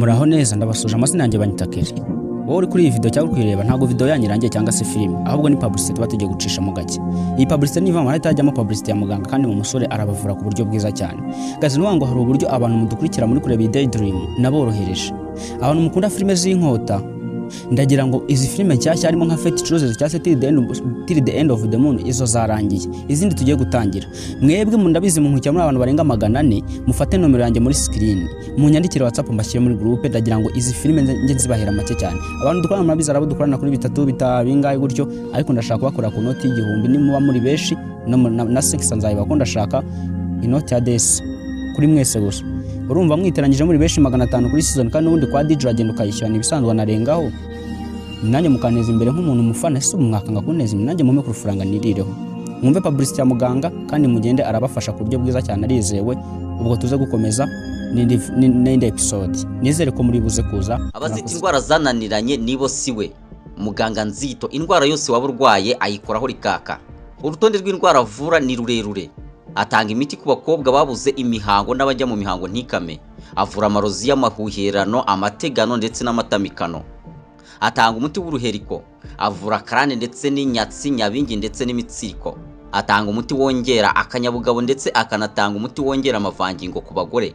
Muraho neza ndabasuje amazina yanjye banyitakeri. Wowe uri kuri iyi video cyangwa kwireba ntago video yanyirangiye cyangwa se film ahubwo ni publicity tuba tugiye gucisha mu gake. Iyi publicity niva mu hajyamo publicity ya muganga kandi mu musore arabavura ku buryo bwiza cyane. Gazi nuwango hari uburyo abantu mudukurikira muri kureba Daydream naborohereje. Abantu mukunda filime z'inkota ndagira ngo izi filime cyashya harimo nka Fate Chooses cyase till the end of the moon izo zarangiye izindi tugiye gutangira mwebwe mundabizi mu nkukira muri abantu barenga 400 mufate nomero yanjye muri screen munyandikire WhatsApp mbashyire muri groupe ndagira ngo izi filime nge nzibahera make cyane abantu dukorana murabizi arabo dukorana kuri bitatu bitabingaye gutyo ariko ndashaka bakora ku noti y'igihumbi nimuba muri beshi na 6 nzayiba ko ndashaka inoti ya DS kuri mwese gusa urumva mwiteranyije muri beshi 500 kuri season kandi ubundi kwa DJ agenda ukayishyura ibisanzwe narengaho nanjye mukaneza imbere nk'umuntu mufana se umwaka ngakuneza nanjye mume kurufuranga nirireho mwumve publicity ya muganga kandi mugende arabafasha ku buryo bwiza cyane arizewe ubwo tuze gukomeza n'indi episode nizere ko muri buze kuza abazita indwara zananiranye nibo siwe muganga Nzito indwara yose waba urwaye ayikoraho rikaka urutonde rw'indwara avura ni rurerure atanga imiti ku bakobwa babuze imihango n'abajya mu mihango ntikame avura amarozi y'amahuherano amategano ndetse n'amatamikano atanga umuti w'uruheriko avura karane ndetse n'inyatsi nyabingi ndetse n'imitsiko atanga umuti wongera akanyabugabo ndetse akanatanga umuti wongera amavangingo ku bagore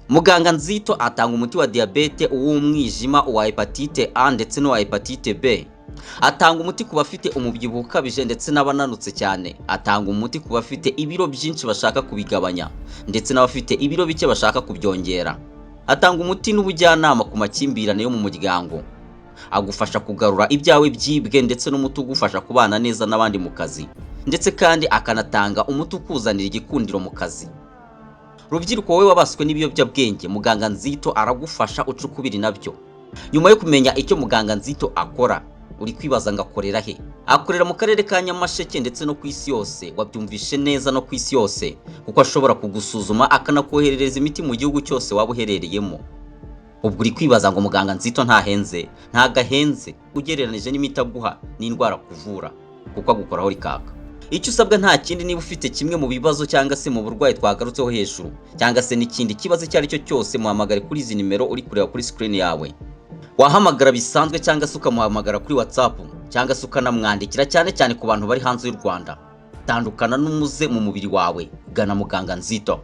muganga Nzito atanga umuti wa diabete uw'umwijima uwa hepatite A ndetse n'uwa hepatite B atanga umuti ku bafite umubyibuho ukabije ndetse n'abananutse cyane atanga umuti ku bafite ibiro byinshi bashaka kubigabanya ndetse n'abafite ibiro bike bashaka kubyongera atanga umuti n'ubujyanama ku makimbirane yo mu muryango agufasha kugarura ibyawe byibwe ndetse n'umuti ugufasha kubana neza n'abandi mu kazi ndetse kandi akanatanga umuti ukuzanira igikundiro mu kazi rubyiruko wowe wabaswe n'ibiyobyabwenge muganga Nzito aragufasha ucukubiri nabyo nyuma yo kumenya icyo muganga Nzito akora uri kwibaza ngakorera he akorera mu karere ka Nyamasheke ndetse no kwisi yose wabyumvishe neza no kwisi yose kuko ashobora kugusuzuma akanakoherereza imiti mu gihugu cyose waba uherereyemo ubwo uri kwibaza ngo muganga Nzito ntahenze ntagahenze ugereranije n'imiti aguha n'indwara kuvura kuko agukoraho rikaka icyo usabwa nta kindi niba ufite kimwe mu bibazo cyangwa se mu burwayi twagarutseho hejuru cyangwa se n'ikindi kibazo icyo ari cyo cyose muhamagare kuri izi nimero uri kureba kuri screen yawe wahamagara bisanzwe cyangwa se ukamuhamagara kuri WhatsApp cyangwa se ukanamwandikira cyane cyane ku bantu bari hanze y'u Rwanda tandukana n'umuze mu mubiri wawe gana muganga Nzito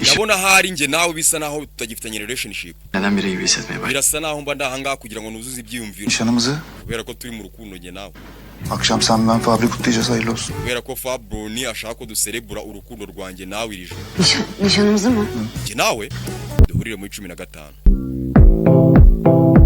Ndabona hari nge nawe bisa naho tutagifitanye relationship. Neden biri gibi hissetmeye başladım. Birasa naho mba ndahanga kugira ngo nuzuze ibyiyumviro. Nişanımızı Kubera ko turi mu rukundo nge nawe. akşam sen ben Fabri kutlayacağız hayırlı olsun. Kubera ko Fabro ni ashaka ko duserebura urukundo rwanjye nawe irije. Nişanımızı mı? Nge nawe duhurire mu 15.